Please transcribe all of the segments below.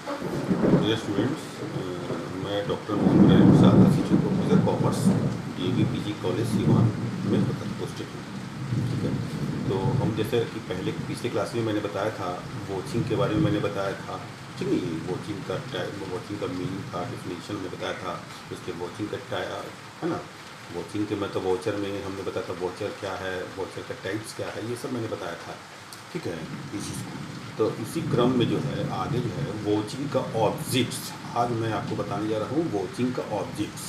Dear students, मैं doctor Mohammad Ali Prasad, assistant professor commerce, DAV PG college Siwan में posted हूँ। ठीक है, तो हम जैसे कि पहले पिछले क्लास में मैंने बताया था, वॉचिंग के बारे में मैंने बताया था। ठीक नहीं, वॉचिंग का टाइम, वॉचिंग का मीनिंग था, डेफिनेशन में बताया था। उसके वॉचिंग का है ना, वॉचिंग के मतलब वॉचर में हमने बताया था वॉचर क्या है, वॉचर का टाइप्स क्या है, ये सब मैंने बताया था। ठीक है, इस चीज़ को तो इसी क्रम में जो है आगे जो है वॉचिंग का ऑब्जेक्ट्स, आज मैं आपको बताने जा रहा हूँ वॉचिंग का ऑब्जेक्ट्स।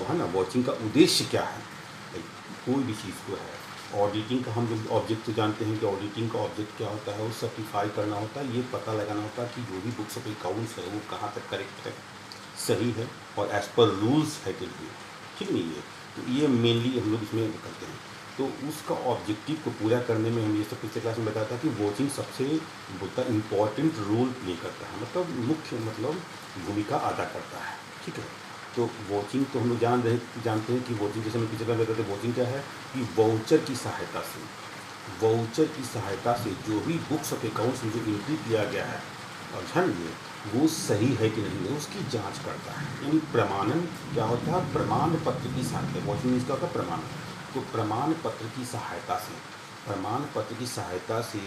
है ना, वॉचिंग का उद्देश्य क्या है। कोई भी चीज़ को है, ऑडिटिंग का हम लोग ऑब्जेक्ट तो जानते हैं कि ऑडिटिंग का ऑब्जेक्ट क्या होता है, वो सर्टिफाई करना होता है, ये पता लगाना होता है कि जो भी बुक्स ऑफ अकाउंट्स है वो कहाँ तक करेक्ट है, सही है और एज पर रूल्स है कि नहीं। ठीक नहीं है, तो ये मेनली हम लोग इसमें करते हैं। तो उसका ऑब्जेक्टिव को पूरा करने में हम ये सब पिछले क्लास में बताया था कि वॉचिंग सबसे बोलता इम्पॉर्टेंट रोल प्ले करता है, मतलब मुख्य मतलब भूमिका अदा करता है। ठीक है, तो वॉचिंग तो हम लोग जानते हैं कि वॉचिंग, जैसे हम पिछले क्लास में बताते हैं वॉचिंग क्या है कि वाउचर की सहायता से, वाउचर की सहायता से जो भी बुक्स ऑफ अकाउंट्स में जो एंट्री किया गया है और ध्यान दिए वो सही है कि नहीं है उसकी जांच करता है। यानी प्रमाणन क्या होता है, प्रमाण पत्र की सहायता, वॉचिंग मीन्स क्या होता है प्रमाण। तो प्रमाण पत्र की सहायता से, प्रमाण पत्र की सहायता से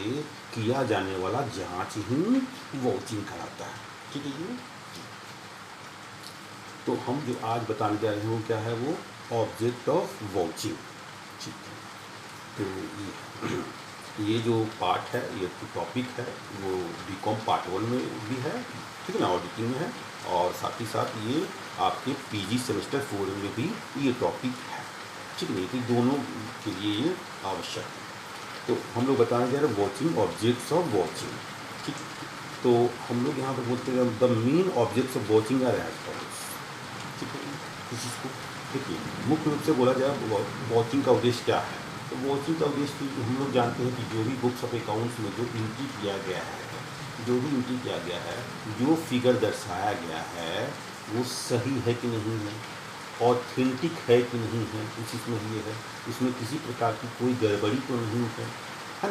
किया जाने वाला जांच ही वॉचिंग कहलाता है। ठीक है जी। तो हम जो आज बताने जा रहे हैं वो क्या है, वो ऑब्जेक्ट ऑफ वॉचिंग। ठीक है, तो ये जो पार्ट है, ये टॉपिक है वो बीकॉम पार्ट 1 में भी है। ठीक है ना, ऑडिटिंग में है, और साथ ही साथ ये आपके पीजी सेमेस्टर 4 में भी ये टॉपिक है। ठीक नहीं, तो दोनों के लिए ये आवश्यक है। तो हम लोग बताने जा रहे हैं वॉचिंग, ऑब्जेक्ट्स ऑफ वॉचिंग। ठीक, तो हम लोग यहाँ पर बोलते हैं the main objects of vouching are as follows. ठीक है, इस चीज़ को देखिए, मुख्य रूप से बोला जाए वॉचिंग का उद्देश्य क्या है। तो वॉचिंग का उद्देश्य हम लोग जानते हैं कि जो भी बुक्स ऑफ अकाउंट्स में जो एंट्री किया गया है, जो भी एंट्री किया गया है, जो फिगर दर्शाया गया है वो सही है कि नहीं है, ऑथेंटिक है कि नहीं है, इस चीज़ में ये है, इसमें किसी प्रकार की कोई गड़बड़ी तो नहीं है ना।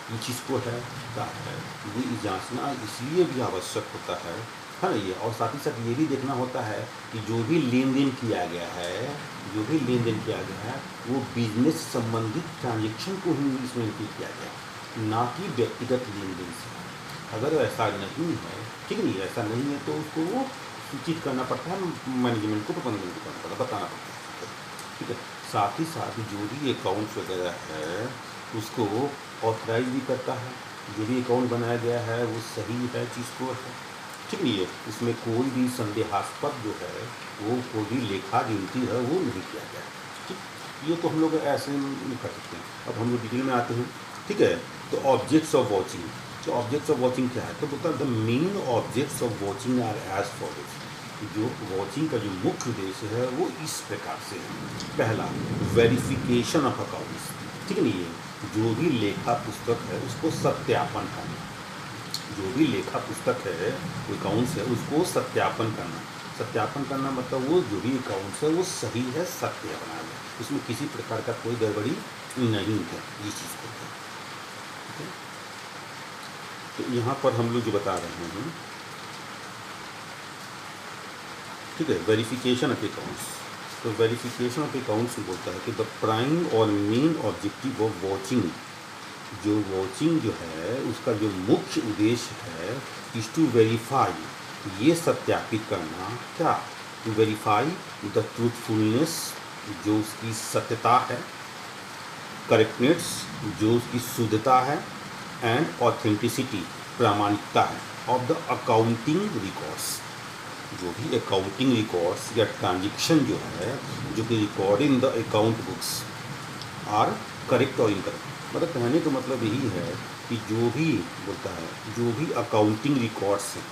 ये चीज़ को है क्या है, ये जांचना इसलिए भी आवश्यक होता है ना ये। और साथ ही साथ ये भी देखना होता है कि जो भी लेन देन किया गया है, जो भी लेन देन किया गया है वो बिजनेस संबंधित ट्रांजेक्शन को ही इसमें इंक्लूड किया गया, ना कि व्यक्तिगत लेन देन से। अगर ऐसा नहीं है, ठीक नहीं, ऐसा नहीं है तो उसको वो सूचित करना पड़ता है मैनेजमेंट को, प्रबंधन को करना पड़ता है, बताना पड़ता है। ठीक है, साथ ही साथ जो भी अकाउंट्स वगैरह है उसको ऑथराइज भी करता है, जो भी अकाउंट बनाया गया है वो सही है चीज़ को है। ठीक नहीं है, उसमें कोई भी संदेहास्पद जो है वो कोई भी लेखा गिनती है वो नहीं किया गया। ठीक, ये तो हम लोग ऐसे नहीं कर सकते हैं। अब हम लोग डिटेल में आते हैं। ठीक है, तो ऑब्जेक्ट्स ऑफ वॉचिंग, तो ऑब्जेक्ट्स ऑफ वॉचिंग क्या है, तो बोलता है the main objects of vouching are as follows. जो वॉचिंग का जो मुख्य उद्देश्य है वो इस प्रकार से है। पहला, वेरिफिकेशन ऑफ अकाउंट्स। ठीक नहीं है, जो भी लेखा पुस्तक है उसको सत्यापन करना, जो भी लेखा पुस्तक है, अकाउंट्स है, उसको सत्यापन करना। सत्यापन करना मतलब वो जो भी अकाउंट्स है वो सही है, सत्य है, बना है, उसमें किसी प्रकार का कोई गड़बड़ी नहीं है, ये चीज़ को है। ठीक है, तो यहाँ पर हम लोग जो बता रहे हैं, ठीक है, वेरिफिकेशन ऑफ अकाउंट्स। तो वेरिफिकेशन ऑफ अकाउंट्स बोलता है कि द प्राइम और मेन ऑब्जेक्टिव ऑफ वॉचिंग, जो वॉचिंग जो है उसका जो मुख्य उद्देश्य है इज टू वेरीफाई, ये सत्यापित करना, क्या, टू वेरीफाई द ट्रूथफुलनेस, जो उसकी सत्यता है, करेक्टनेस, जो उसकी शुद्धता है, एंड ऑथेंटिसिटी, प्रामाणिकता है, ऑफ द अकाउंटिंग रिकॉर्ड्स, जो भी अकाउंटिंग रिकॉर्ड्स या ट्रांजेक्शन जो है, जो कि record in the account books are correct और इनकरेक्ट। मतलब कहने का मतलब यही है कि जो भी बोलता है, जो भी अकाउंटिंग रिकॉर्ड्स हैं,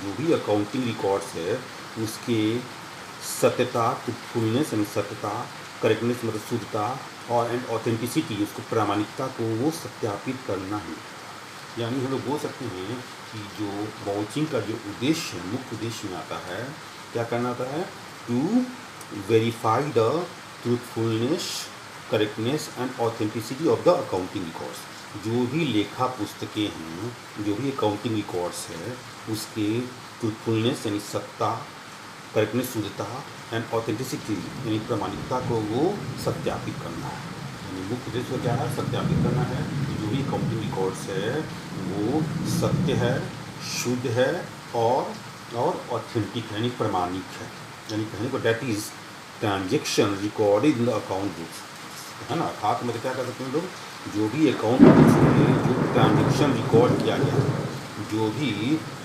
जो भी अकाउंटिंग रिकॉर्ड्स है उसके सत्यता, फुलनेस यानी सत्यता, करेक्टनेस मतलब शुद्धता, और एंड ऑथेंटिसिटी, उसको प्रामाणिकता को वो सत्यापित करना है। यानी हम लोग बोल सकते हैं कि जो वॉचिंग का जो उद्देश्य है, मुख्य उद्देश्य में आता है, क्या करना आता है, to verify the truthfulness, correctness and authenticity of the accounting records. जो भी लेखा पुस्तकें हैं, जो भी अकाउंटिंग रिकॉर्ड्स है, उसके ट्रूथफुलनेस यानी सत्ता, करेक्टनेस शुद्धता एंड ऑथेंटिसिटी यानी प्रामाणिकता को वो सत्यापित करना है। यानी मुख्य उद्देश्य क्या है? सत्यापित करना है कि जो भी अकाउंटिंग रिकॉर्ड्स है वो सत्य है, शुद्ध है और ऑथेंटिक है यानी प्रामाणिक है। यानी कहने को that is transaction recorded in the account books, है ना। अर्थात मतलब क्या कर सकते हैं लोग, जो भी अकाउंट बुक्स में जो ट्रांजेक्शन रिकॉर्ड किया गया है, जो भी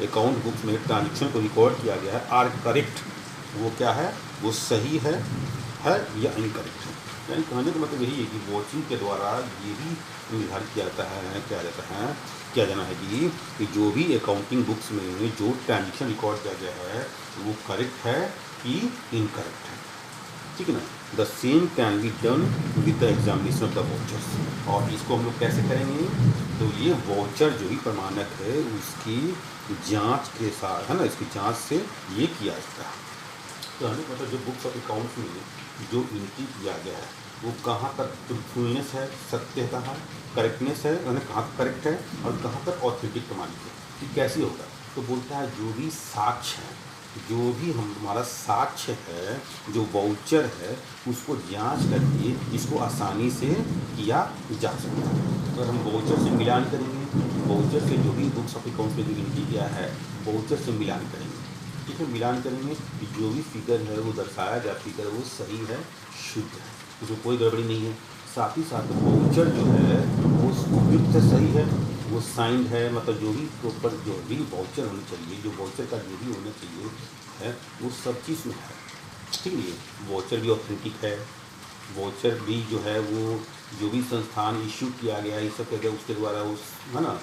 अकाउंट बुक्स में ट्रांजेक्शन को रिकॉर्ड किया गया है आर करेक्ट, वो क्या है? वो सही है या इनकरेक्ट है। यानी कहने का मतलब यही है कि वॉचिंग के द्वारा ये भी निर्धारित किया जाता है, किया जाना है कि जो भी अकाउंटिंग बुक्स में जो ट्रांजेक्शन रिकॉर्ड किया गया है वो करेक्ट है कि इनकरेक्ट है, ठीक है ना। The same can be done with the examination of the watchers. और इसको हम लोग कैसे करेंगे? तो ये वॉचर जो भी प्रमाणक है उसकी जांच के साथ, है ना, इसकी जांच से ये किया जाता है। तो हमें मतलब जो बुक्स ऑफ अकाउंट्स में जो एंट्री किया गया है वो कहाँ तक ट्रूथफुलनेस है, सत्यता है, करेक्टनेस है, यानी कहाँ तक करेक्ट है और कहाँ तक ऑथेंटिक प्रमाणित है, कि कैसे होगा? तो बोलता है जो भी साक्ष्य है, जो भी हमारा साक्ष्य है, जो वाउचर है, उसको जांच करके इसको आसानी से किया जा सकता है। अगर हम वाउचर से मिलान करेंगे, वाउचर से जो भी बुक्स ऑफ अकाउंट्स में जो एंट्री किया है वाउचर से मिलान करेंगे, ठीक है। मिलान करेंगे कि जो भी फिगर है वो दर्शाया गया फिगर वो सही है, शुद्ध है, उसमें कोई गड़बड़ी नहीं है। साथ ही साथ वाउचर जो है वो उपयुक्त से सही है, वो साइंड है, मतलब जो भी प्रॉपर जो भी वाउचर होनी चाहिए, जो वाउचर का जो भी होना चाहिए है वो सब चीज़ में है, ठीक है। वाउचर भी ऑथेंटिक है, वाउचर भी जो है वो जो भी संस्थान इश्यू किया गया है, ये सब क्या उसके द्वारा उस, है ना,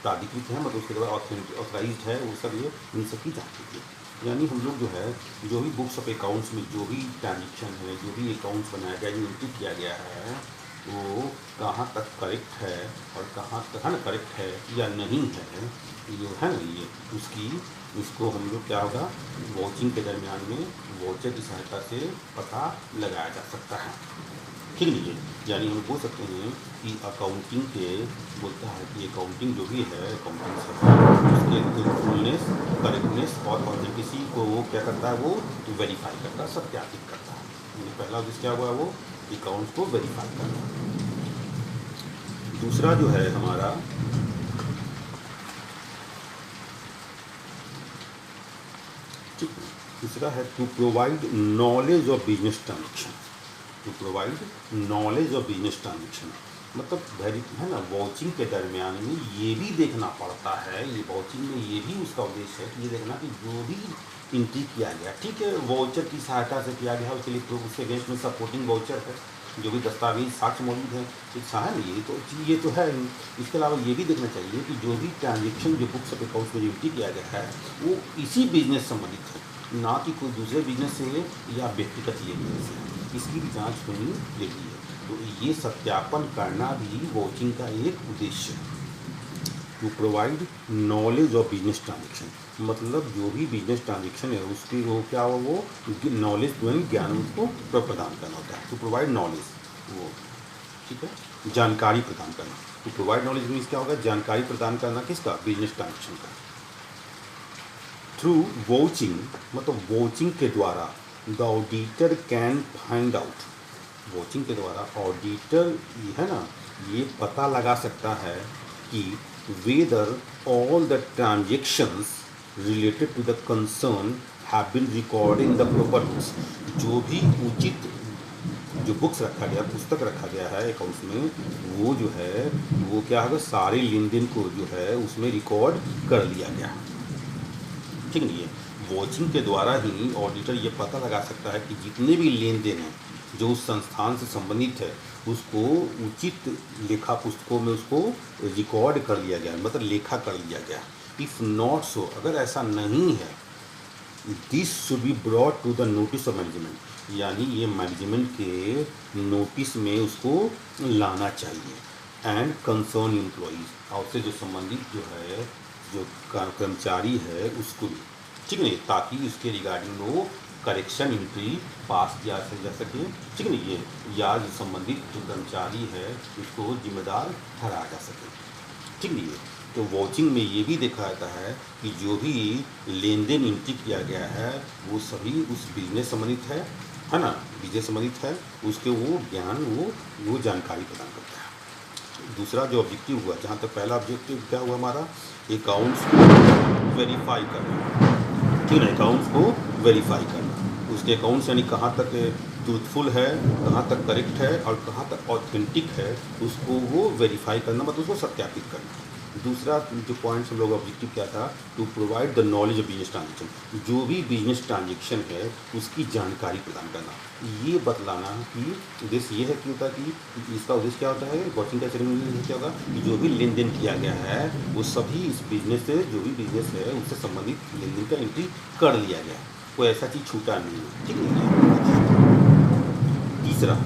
प्राधिकृत है, मतलब उसके द्वारा ऑथराइज्ड है, वो सब ये इन सब की जाँच होती है। यानी हम लोग जो है जो भी बुक्स ऑफ अकाउंट्स में जो भी ट्रांजेक्शन है, जो भी अकाउंट्स बनाया गया, जो एंट्री किया गया है वो कहाँ तक करेक्ट है और कहाँ तक, है ना, करेक्ट है या नहीं है, जो है ना ये उसको हम लोग क्या होगा, वॉचिंग के दरमियान में वॉचर की सहायता से पता लगाया जा सकता है, ठीक है। यानी हम बोल सकते हैं कि अकाउंटिंग के बोलता है कि अकाउंटिंग जो भी है अकाउंटिंग उसके ट्रूथफुलनेस, करेक्टनेस और ऑथेंटिसिटी को वो क्या करता है, वो वेरीफाई करता है, सत्यापित करता है। यानी पहला उद्देश्य क्या हुआ, वो अकाउंट्स को वेरीफाई करना। दूसरा जो है हमारा दूसरा है to provide knowledge of business transaction. To provide knowledge of business transaction मतलब है ना, वॉचिंग के दरमियान में ये भी देखना पड़ता है, ये वॉचिंग में ये भी उसका उद्देश्य है कि ये देखना कि जो भी एंट्री किया गया, ठीक है, वॉचर की सहायता से किया गया, उसके लिए उसके अगेंस्ट में सपोर्टिंग वॉचर है, जो भी दस्तावेज साक्ष्य मौजूद है, इच्छा है ना, ये तो है। इसके अलावा ये भी देखना चाहिए कि जो भी ट्रांजेक्शन जो बुक्स ऑफ अकाउंट्स में जो एंट्री किया गया है वो इसी बिजनेस संबंधित है, ना कि कोई दूसरे बिजनेस से या व्यक्तिगत लेने से, इसकी भी जांच होनी चाहिए। तो ये सत्यापन करना भी वॉचिंग का एक उद्देश्य है। To provide knowledge of business transaction मतलब जो भी बिजनेस ट्रांजेक्शन है उसकी वो क्या हो, वो नॉलेज ज्ञान उसको प्रदान करना होता है। टू प्रोवाइड नॉलेज वो, ठीक है, जानकारी प्रदान करना। टू प्रोवाइड नॉलेज मीन्स क्या होगा, जानकारी प्रदान करना किसका, बिजनेस ट्रांजेक्शन का। थ्रू वॉचिंग मतलब वॉचिंग के द्वारा the auditor can find out, watching के द्वारा ऑडिटर है ना ये पता लगा सकता है कि whether all the transactions related to the concern have been recorded in the proper books, जो भी उचित जो बुक्स रखा गया, पुस्तक रखा गया है अकाउंट्स में, वो जो है वो क्या होगा, सारे लेन देन को जो है उसमें रिकॉर्ड कर लिया गया, ठीक नहीं है। वॉचिंग के द्वारा ही ऑडिटर ये पता लगा सकता है कि जितने भी लेन देन हैं जो उस संस्थान से संबंधित है उसको उचित लेखा पुस्तकों में उसको रिकॉर्ड कर लिया गया, मतलब लेखा कर लिया गया। इफ़ नॉट सो, अगर ऐसा नहीं है, this should be brought to the notice of management, यानी ये मैनेजमेंट के नोटिस में उसको लाना चाहिए। एंड कंसर्न एम्प्लॉइज, और से जो संबंधित जो है जो कर्मचारी है उसको भी, ठीक नहीं, ताकि उसके रिगार्डिंग वो करेक्शन एंट्री पास किया जा सके, ठीक है ना, ये या जो संबंधित जो कर्मचारी है उसको जिम्मेदार ठहराया जा सके, ठीक है। ये तो वॉचिंग में ये भी देखा जाता है कि जो भी लेन देन एंट्री किया गया है वो सभी उस बिजनेस संबंधित है ना, बिजनेस संबंधित है, उसके वो ज्ञान वो जानकारी प्रदान करता है। दूसरा जो ऑब्जेक्टिव हुआ, जहाँ तक पहला ऑब्जेक्टिव क्या हुआ हमारा, अकाउंट्स को वेरीफाई करना, ठीक है, अकाउंट्स को वेरीफाई करना, उसके अकाउंट्स यानी कहाँ तक ट्रूथफुल है, कहाँ तक करेक्ट है और कहाँ तक ऑथेंटिक है, उसको वो वेरीफाई करना, मतलब उसको सत्यापित करना। दूसरा जो पॉइंट्स हम लोग ऑब्जेक्टिव क्या था, to provide the knowledge of business transaction, जो भी बिजनेस ट्रांजेक्शन है उसकी जानकारी प्रदान करना, ये बतलाना कि उद्देश्य ये है कि होता कि इसका उद्देश्य क्या होता है, वॉचिंग का सेरेमनी क्या होगा कि जो भी लेन देन किया गया है वो सभी इस बिजनेस से, जो भी बिजनेस है उससे संबंधित लेन देन का एंट्री कर लिया गया, कोई ऐसा चीज़ छूटा नहीं है, ठीक है। तीसरा,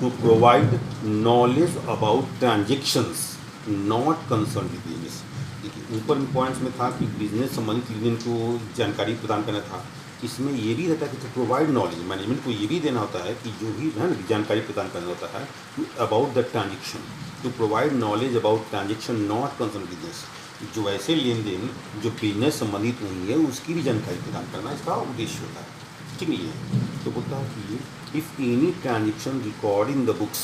to provide knowledge about transactions not concern with business. देखिए ऊपर में पॉइंट्स में था कि बिजनेस संबंधित लेन को जानकारी प्रदान करना था, इसमें ये भी रहता है कि टू प्रोवाइड नॉलेज, मैनेजमेंट को ये भी देना होता है कि जो भी है ना जानकारी प्रदान करना होता है about the transaction, to provide knowledge about transaction not concern business, जो ऐसे लेन देन जो बिजनेस संबंधित नहीं है उसकी भी जानकारी प्रदान करना इसका उद्देश्य होता है, ठीक है। तो बोलता है कि if any transaction record in the books,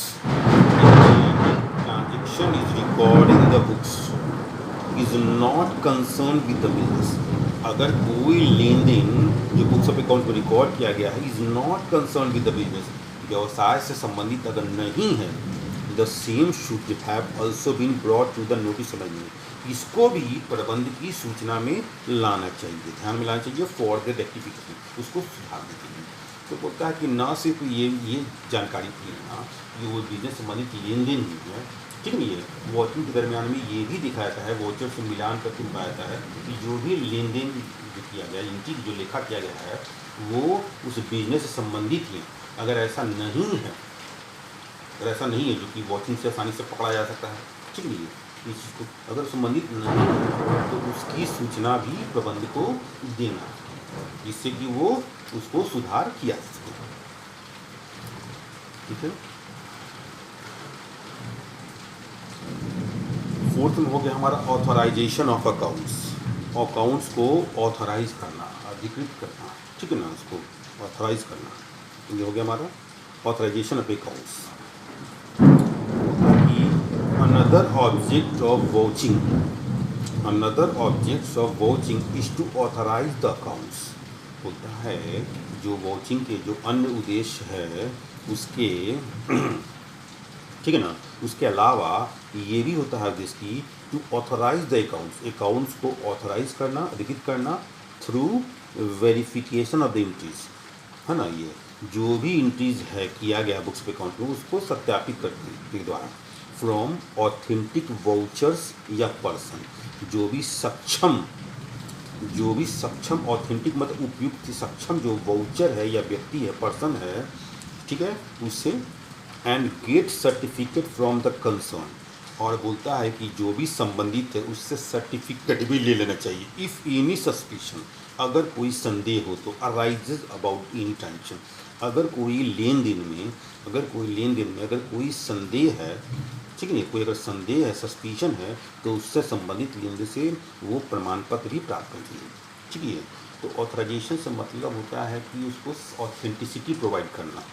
transaction is record in the books is not concern with the business, अगर कोई लेन देन जो बुक्स ऑफ अकाउंट में रिकॉर्ड किया गया है is not concern with the business, व्यवसाय से संबंधित अगर नहीं है, the same should have also been brought to the notice of management, इसको भी प्रबंध की सूचना में लाना चाहिए, ध्यान में लाना चाहिए फॉर द रेक्टिफिकेशन, उसको सुधारने के लिए। तो बोलता है कि न सिर्फ ये जानकारी लेना, ये वो बिजनेस संबंधित लेन देन ही है, ठीक है। ये वॉचिंग के दरमियान में ये भी दिखाया जाता है, वॉचर से मिलान करके दिखाया जाता है कि जो भी लेन देन जो किया गया, इनकी जो लेखा किया गया है वो उस बिजनेस से संबंधित है, अगर ऐसा नहीं है, अगर ऐसा नहीं है जो कि वॉचिंग से आसानी से पकड़ा जा सकता है, ठीक है, इस चीज़ को अगर संबंधित नहीं है तो उसकी सूचना भी प्रबंध को देना, जिससे कि वो उसको सुधार किया जा सके, ठीक है। फोर्थ में हो गया हमारा ऑथराइजेशन ऑफ अकाउंट्स, अकाउंट्स को ऑथराइज करना, अधिकृत करना, ठीक है ना, उसको ऑथराइज करना, ये हो गया हमारा authorisation of accounts. Another object of vouching, another object of vouching is to authorize the accounts, होता है जो वॉचिंग के जो अन्य उद्देश्य है उसके ठीक है ना, उसके अलावा ये भी होता है उद्देश्य की to authorise the accounts, accounts को ऑथराइज करना, अधिकृत करना through verification of the entries, है ना, ये जो भी एंट्रीज है किया गया बुक्स पे अकाउंट में उसको सत्यापित करने के द्वारा फ्रॉम ऑथेंटिक वाउचर्स या पर्सन, जो भी सक्षम ऑथेंटिक मतलब उपयुक्त सक्षम जो वाउचर है या व्यक्ति है, पर्सन है, ठीक है, उससे and gate certificate from the concern, और बोलता है कि जो भी संबंधित है उससे सर्टिफिकेट भी ले लेना चाहिए। इफ़ एनी सस्पिशन, अगर कोई संदेह हो तो अराइजेज अबाउट एनी ट्रांजेक्शन, अगर कोई लेन देन में अगर कोई संदेह है, ठीक है, कोई अगर संदेह है, सस्पिशन है, तो उससे संबंधित लेन देन से वो प्रमाण पत्र भी प्राप्त करती है, ठीक है। तो ऑथराइजेशन से मतलब होता है कि उसको ऑथेंटिसिटी प्रोवाइड करना,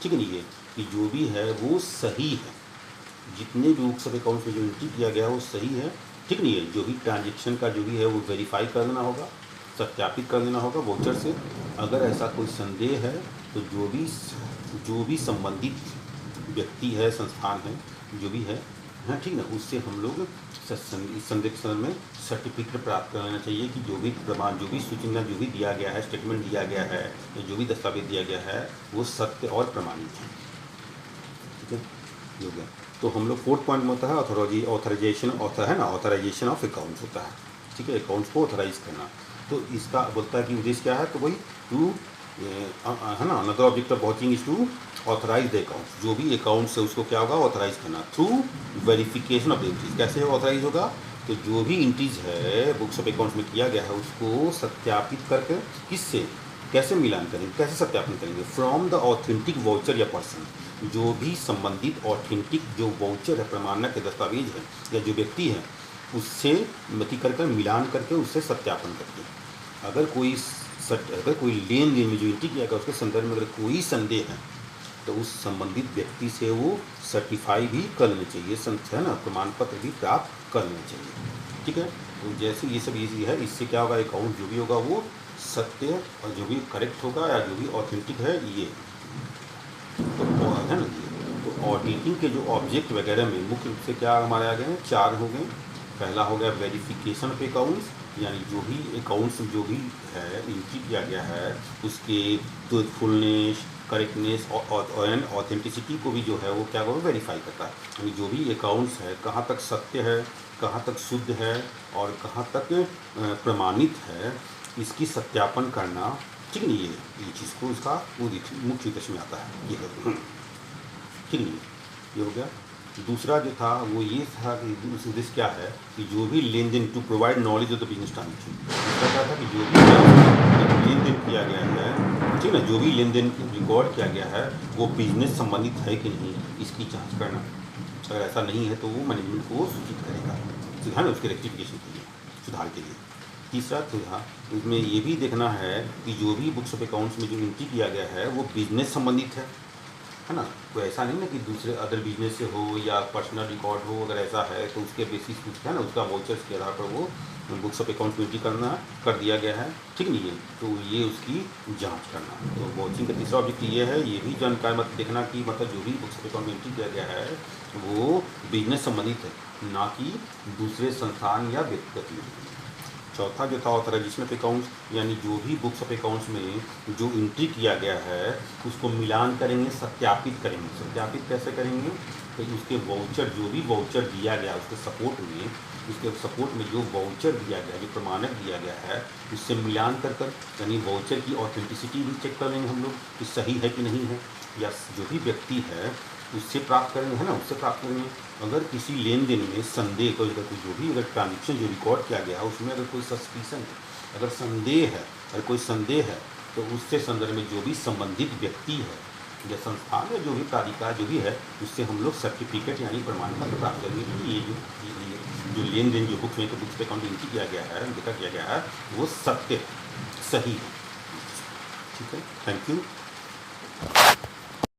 ठीक है, ये कि जो भी है वो सही है, जितने भी बुक्स ऑफ अकाउंट में जो एंट्री किया गया है वो सही है, ठीक नहीं है, जो भी ट्रांजेक्शन का जो भी है वो वेरीफाई कर देना होगा, सत्यापित कर देना होगा वोचर से। अगर ऐसा कोई संदेह है तो जो भी संबंधित व्यक्ति है, संस्थान है, जो भी है, हाँ ठीक ना, उससे हम लोग संरक्षण में सर्टिफिकेट प्राप्त कर लेना चाहिए कि जो भी प्रमाण, जो भी सूचना, जो भी दिया गया है, स्टेटमेंट दिया गया है, जो भी दस्तावेज दिया गया है वो सत्य और प्रमाणित है, ठीक है, हो गया। तो हम लोग फोर्थ पॉइंट में होता है ऑथराइजेशन ऑफ अकाउंट्स होता है, ठीक है, अकाउंट्स को ऑथराइज करना। तो इसका बोलता है कि उद्देश्य क्या है, तो वही टू है ना, another object of vouching is to authorise the accounts, जो भी अकाउंट्स है उसको क्या होगा, ऑथराइज करना through verification of the entries. कैसे ऑथराइज होगा, तो जो भी एंट्रीज है बुक्स ऑफ अकाउंट्स में किया गया है उसको सत्यापित करके, किससे, कैसे मिलान करेंगे, कैसे सत्यापन करेंगे? फ्रॉम द ऑथेंटिक वाउचर या पर्सन, जो भी संबंधित ऑथेंटिक जो वाउचर है, प्रमाणक के दस्तावेज है या जो व्यक्ति है, उससे मति कर मिलान करके उससे सत्यापन करके अगर कोई लेन देन में जो एंट्री किया गया उसके संदर्भ में अगर कोई संदेह है तो उस संबंधित व्यक्ति से वो सर्टिफाई भी कर लेना चाहिए, है ना, प्रमाण पत्र भी प्राप्त कर लेना चाहिए। ठीक है, तो जैसे ये सब इजी है, इससे क्या होगा, अकाउंट जो भी होगा वो सत्य और जो भी करेक्ट होगा या जो भी ऑथेंटिक है ये तो है ना। तो ऑडिटिंग के जो ऑब्जेक्ट वगैरह में मुख्य रूप से क्या हमारे आ गए हैं, 4 हो गए। पहला हो गया वेरिफिकेशन ऑफ अकाउंट्स, यानी जो भी अकाउंट्स जो भी है एंट्री किया गया है उसके ट्रूथफुलनेस, करेक्टनेस और ऑथेंटिसिटी को भी जो है वो क्या होगा, वेरीफाई करता है। यानी जो भी अकाउंट्स है कहाँ तक सत्य है, कहाँ तक शुद्ध है और कहाँ तक प्रमाणित है, इसकी सत्यापन करना, ठीक नहीं, ये चीज़ को उसका मुख्य उद्देश्य में आता है। ये ठीक नहीं, ये हो गया। दूसरा जो था वो ये था कि उद्देश्य क्या है कि जो भी लेन देन to provide knowledge of the business transaction, दूसरा क्या था कि जो भी लेन देन किया गया है, ठीक ना, जो भी लेन देन रिकॉर्ड किया गया है वो बिजनेस संबंधित है कि नहीं, इसकी जांच करना। अगर ऐसा नहीं है तो वो मैनेजमेंट को सूचित करेगा, है ना, उसके रेक्टिफिकेशन के लिए, सुधार के लिए। तीसरा तो था इसमें ये भी देखना है कि जो भी बुक्स ऑफ अकाउंट्स में जो एंट्री किया गया है वो बिजनेस संबंधित है ना, तो ऐसा नहीं ना कि दूसरे अदर बिजनेस से हो या पर्सनल रिकॉर्ड हो, अगर ऐसा है तो उसके बेसिस कुछ है ना, उसका वाउचर्स के आधार पर वो बुक्स ऑफ अकाउंट में एंट्री कर दिया गया है, ठीक नहीं है, तो ये उसकी जांच करना। तो वाचिंग का तीसरा ऑब्जेक्ट ये है, ये भी जानकारी मत देखना कि मतलब जो भी बुक्स ऑफ अकाउंट में एंट्री किया गया है वो बिजनेस संबंधित है, ना कि दूसरे संस्थान या व्यक्तिगत। चौथा जो था ऑथराइजेशन ऑफ अकाउंट्स, यानी जो भी बुक्स ऑफ अकाउंट्स में जो एंट्री किया गया है उसको मिलान करेंगे, सत्यापित करेंगे। सत्यापित कैसे करेंगे, तो उसके वाउचर, जो भी वाउचर दिया गया उसके सपोर्ट में जो वाउचर दिया गया, जो प्रमाणक दिया गया है, उससे मिलान कर यानी वाउचर की ऑथेंटिसिटी भी चेक कर लेंगे हम लोग कि सही है कि नहीं है, या जो भी व्यक्ति है उससे प्राप्त करेंगे, है ना, उससे प्राप्त करेंगे। अगर किसी लेन देन में संदेह, कोई जो भी अगर ट्रांजेक्शन जो रिकॉर्ड किया गया है उसमें अगर कोई सस्पिशन है, अगर संदेह है, अगर कोई संदेह है, तो उससे संदर्भ में जो भी संबंधित व्यक्ति है या संस्थान या जो भी प्राधिकार जो भी है, उससे हम लोग सर्टिफिकेट यानी प्रमाण पत्र प्राप्त करेंगे कि ये जो लेन देन जो बुक्स पे अकाउंट एंट्री किया गया है, देखा किया गया है, वो सत्य सही है। ठीक है, थैंक यू।